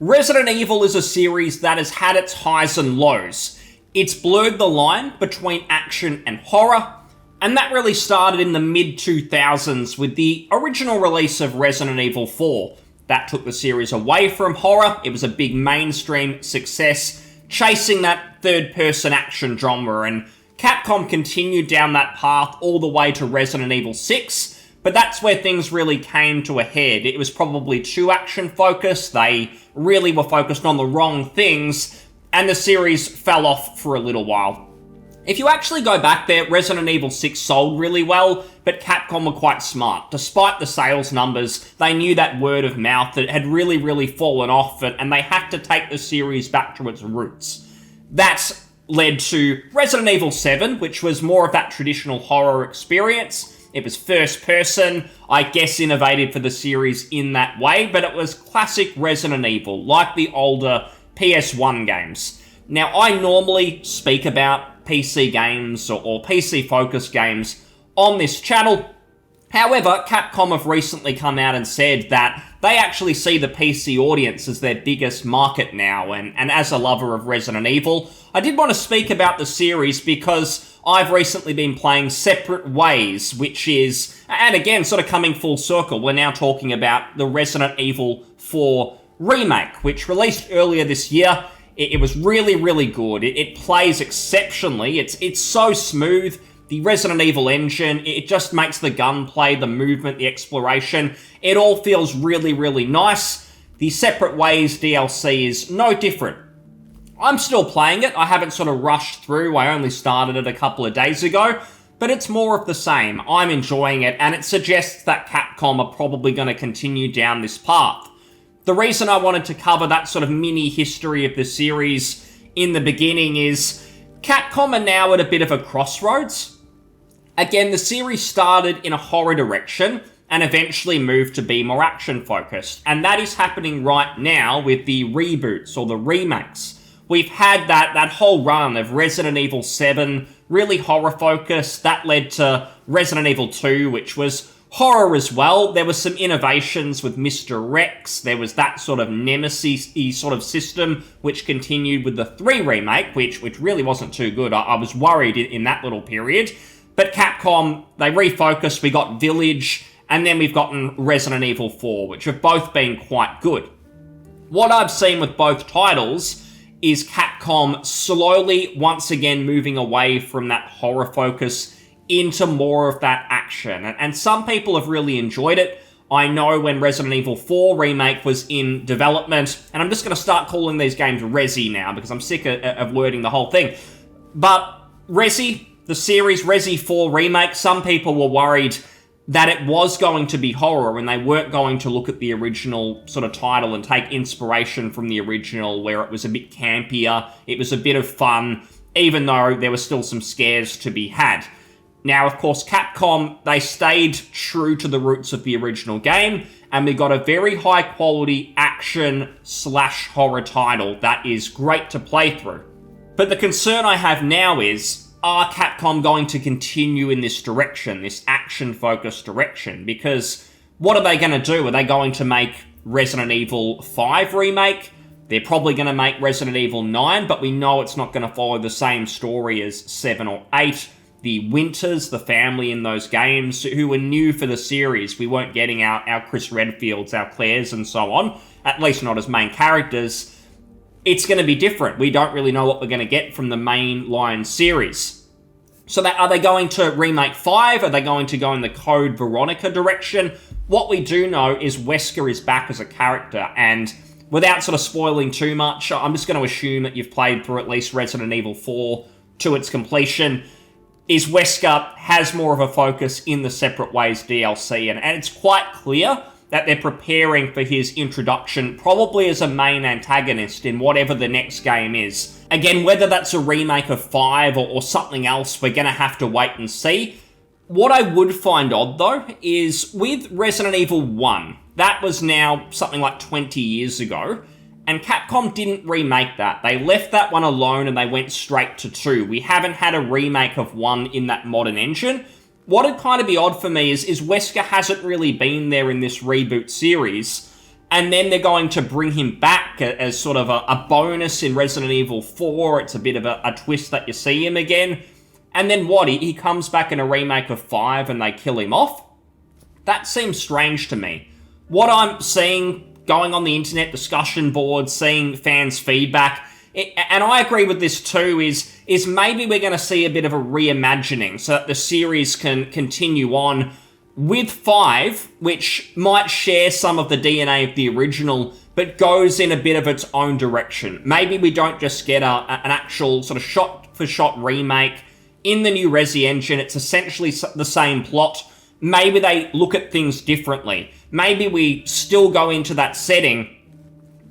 Resident Evil is a series that has had its highs and lows. It's blurred the line between action and horror, and that really started in the mid-2000s with the original release of Resident Evil 4. That took the series away from horror. It was a big mainstream success, chasing that third-person action genre, and Capcom continued down that path all the way to Resident Evil 6, but that's where things really came to a head. It was probably too action-focused, they really were focused on the wrong things, and the series fell off for a little while. If you actually go back there, Resident Evil 6 sold really well, but Capcom were quite smart. Despite the sales numbers, they knew that word of mouth that had really fallen off, and they had to take the series back to its roots. That's led to Resident Evil 7, which was more of that traditional horror experience. It was first person, I guess innovated for the series in that way, but it was classic Resident Evil, like the older PS1 games. Now, I normally speak about PC games or PC-focused games on this channel. However, Capcom have recently come out and said that they actually see the PC audience as their biggest market now, and as a lover of Resident Evil, I did want to speak about the series because I've recently been playing Separate Ways, which is, and again, sort of coming full circle, we're now talking about the Resident Evil 4 remake, which released earlier this year. It was really good. It plays exceptionally. It's so smooth. The Resident Evil engine, it just makes the gunplay, the movement, the exploration, it all feels really nice. The Separate Ways DLC is no different. I'm still playing it. I haven't sort of rushed through. I only started it a couple of days ago, but it's more of the same. I'm enjoying it, and it suggests that Capcom are probably going to continue down this path. The reason I wanted to cover that sort of mini history of the series in the beginning is Capcom are now at a bit of a crossroads. Again, the series started in a horror direction and eventually moved to be more action-focused, and that is happening right now with the reboots or the remakes. We've had that whole run of Resident Evil 7, really horror-focused. That led to Resident Evil 2, which was horror as well. There was some innovations with Mr. Rex. There was that sort of nemesis-y sort of system, which continued with the 3 remake, which really wasn't too good. I was worried in that little period. But Capcom, they refocused. We got Village, and then we've gotten Resident Evil 4, which have both been quite good. What I've seen with both titles is Capcom slowly, once again, moving away from that horror focus into more of that action. And some people have really enjoyed it. I know when Resident Evil 4 Remake was in development, and I'm just going to start calling these games Resi now because I'm sick of wording the whole thing. But Resi, the series Resi 4 Remake, some people were worried that it was going to be horror and they weren't going to look at the original sort of title and take inspiration from the original where it was a bit campier, it was a bit of fun, even though there were still some scares to be had. Now, of course, Capcom, they stayed true to the roots of the original game, and we got a very high-quality action/horror title that is great to play through. But the concern I have now is, are Capcom going to continue in this direction, this action-focused direction? Because what are they going to do? Are they going to make Resident Evil 5 Remake? They're probably going to make Resident Evil 9, but we know it's not going to follow the same story as 7 or 8. The Winters, the family in those games, who were new for the series. We weren't getting our Chris Redfields, our Claires, and so on. At least not as main characters. It's going to be different. We don't really know what we're going to get from the mainline series. So are they going to remake 5? Are they going to go in the Code Veronica direction? What we do know is Wesker is back as a character, and without sort of spoiling too much, I'm just going to assume that you've played through at least Resident Evil 4 to its completion, is Wesker has more of a focus in the Separate Ways DLC, and it's quite clear that they're preparing for his introduction, probably as a main antagonist in whatever the next game is. Again, whether that's a remake of 5 or something else, we're going to have to wait and see. What I would find odd, though, is with Resident Evil 1, that was now something like 20 years ago, and Capcom didn't remake that. They left that one alone and they went straight to 2. We haven't had a remake of 1 in that modern engine. What would kind of be odd for me is Wesker hasn't really been there in this reboot series, And then they're going to bring him back as sort of a bonus in Resident Evil 4. It's a bit of a twist that you see him again. And then what? He comes back in a remake of 5 and they kill him off? That seems strange to me. What I'm seeing going on the internet discussion boards, seeing fans' feedback, and I agree with this too, is maybe we're going to see a bit of a reimagining so that the series can continue on with 5, which might share some of the DNA of the original, but goes in a bit of its own direction. Maybe we don't just get an actual sort of shot-for-shot remake in the new Resi engine. It's essentially the same plot. Maybe they look at things differently. Maybe we still go into that setting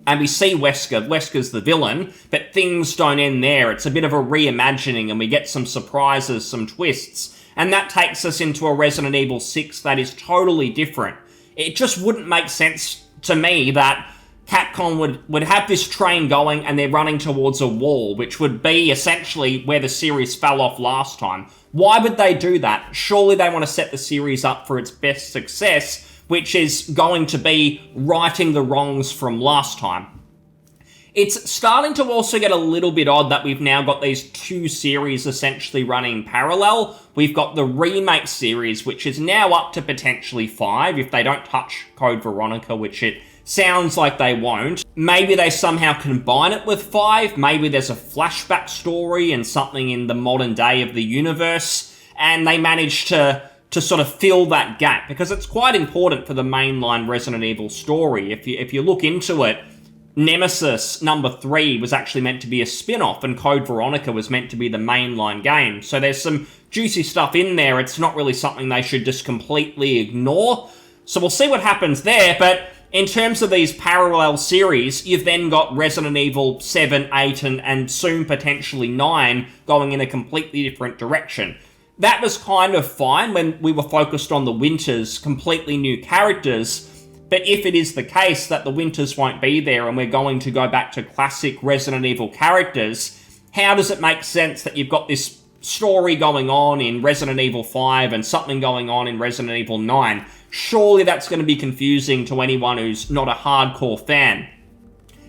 and we see Wesker. Wesker's the villain, but things don't end there. It's a bit of a reimagining and we get some surprises, some twists. And that takes us into a Resident Evil 6 that is totally different. It just wouldn't make sense to me that Capcom would have this train going and they're running towards a wall, which would be essentially where the series fell off last time. Why would they do that? Surely they want to set the series up for its best success, which is going to be righting the wrongs from last time. It's starting to also get a little bit odd that we've now got these 2 series essentially running parallel. We've got the remake series, which is now up to potentially 5, if they don't touch Code Veronica, which it sounds like they won't. Maybe they somehow combine it with 5. Maybe there's a flashback story and something in the modern day of the universe, and they manage to sort of fill that gap, because it's quite important for the mainline Resident Evil story. If you look into it, Nemesis number 3 was actually meant to be a spin-off, and Code Veronica was meant to be the mainline game. So there's some juicy stuff in there. It's not really something they should just completely ignore. So we'll see what happens there, but in terms of these parallel series, you've then got Resident Evil 7, 8, and soon potentially 9 going in a completely different direction. That was kind of fine when we were focused on the Winters, completely new characters. But if it is the case that the Winters won't be there and we're going to go back to classic Resident Evil characters, how does it make sense that you've got this story going on in Resident Evil 5 and something going on in Resident Evil 9? Surely that's going to be confusing to anyone who's not a hardcore fan.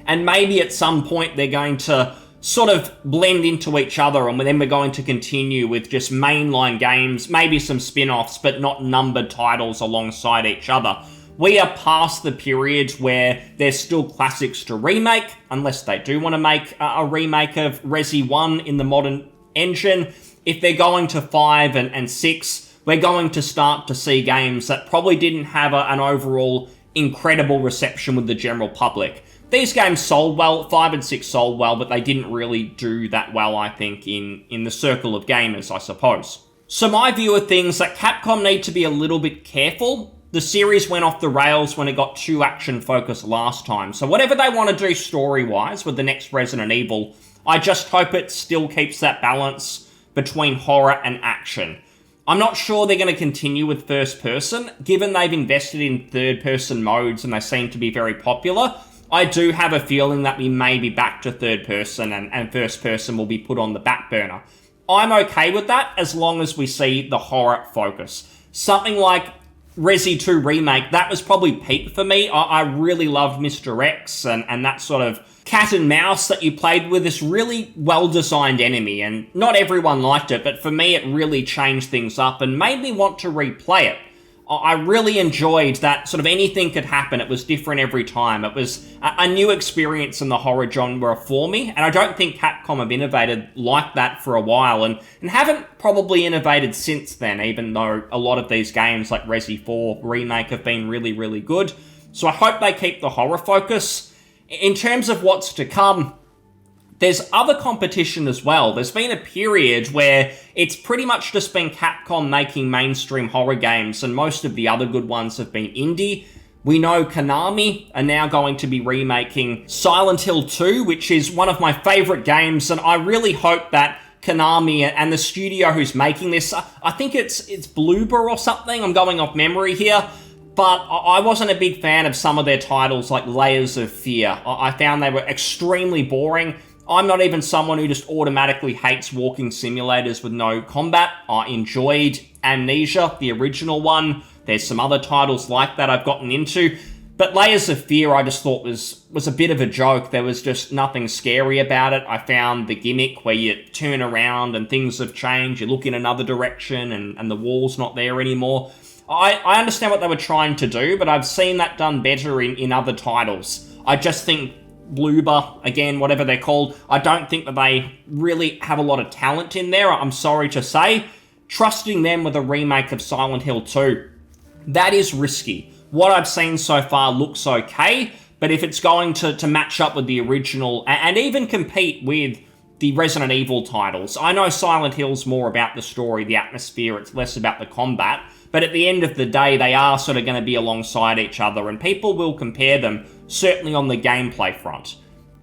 And maybe at some point they're going to sort of blend into each other, and then we're going to continue with just mainline games, maybe some spin-offs, but not numbered titles alongside each other. We are past the period where there's still classics to remake, unless they do want to make a remake of Resi 1 in the modern engine. If they're going to 5 and 6, we're going to start to see games that probably didn't have an overall incredible reception with the general public. These games sold well, 5 and 6 sold well, but they didn't really do that well, I think, in the circle of gamers, I suppose. So my view of things, that Capcom need to be a little bit careful. The series went off the rails when it got too action-focused last time. So whatever they want to do story-wise with the next Resident Evil, I just hope it still keeps that balance between horror and action. I'm not sure they're going to continue with first-person, given they've invested in third-person modes and they seem to be very popular. I do have a feeling that we may be back to third person and first person will be put on the back burner. I'm okay with that as long as we see the horror focus. Something like Resi 2 Remake, that was probably peak for me. I really loved Mr. X and that sort of cat and mouse that you played with, this really well-designed enemy, and not everyone liked it, but for me it really changed things up and made me want to replay it. I really enjoyed that sort of anything could happen. It was different every time. It was a new experience in the horror genre for me, and I don't think Capcom have innovated like that for a while, and haven't probably innovated since then, even though a lot of these games like Resi 4 Remake have been really, really good. So I hope they keep the horror focus. In terms of what's to come, there's other competition as well. There's been a period where it's pretty much just been Capcom making mainstream horror games, and most of the other good ones have been indie. We know Konami are now going to be remaking Silent Hill 2, which is one of my favourite games, and I really hope that Konami and the studio who's making this, I think it's Bloober or something, I'm going off memory here, but I wasn't a big fan of some of their titles like Layers of Fear. I found they were extremely boring. I'm not even someone who just automatically hates walking simulators with no combat. I enjoyed Amnesia, the original one. There's some other titles like that I've gotten into. But Layers of Fear I just thought was a bit of a joke. There was just nothing scary about it. I found the gimmick where you turn around and things have changed, you look in another direction and the wall's not there anymore. I understand what they were trying to do, but I've seen that done better in other titles. I just think Bloober, again, whatever they're called, I don't think that they really have a lot of talent in there, I'm sorry to say. Trusting them with a remake of Silent Hill 2, that is risky. What I've seen so far looks okay, but if it's going to match up with the original and even compete with the Resident Evil titles, I know Silent Hill's more about the story, the atmosphere, it's less about the combat, but at the end of the day, they are sort of going to be alongside each other, and people will compare them, certainly on the gameplay front.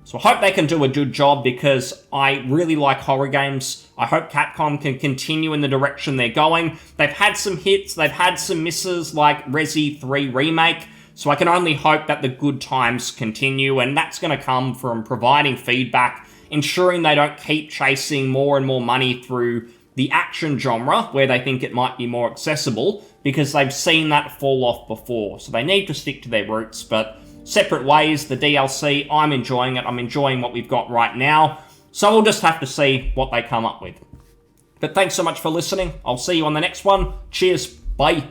So I hope they can do a good job, because I really like horror games. I hope Capcom can continue in the direction they're going. They've had some hits, they've had some misses, like Resi 3 Remake, so I can only hope that the good times continue, and that's going to come from providing feedback, ensuring they don't keep chasing more and more money through the action genre, where they think it might be more accessible, because they've seen that fall off before. So they need to stick to their roots, but separate ways. The DLC, I'm enjoying it. I'm enjoying what we've got right now. So we'll just have to see what they come up with. But thanks so much for listening. I'll see you on the next one. Cheers. Bye.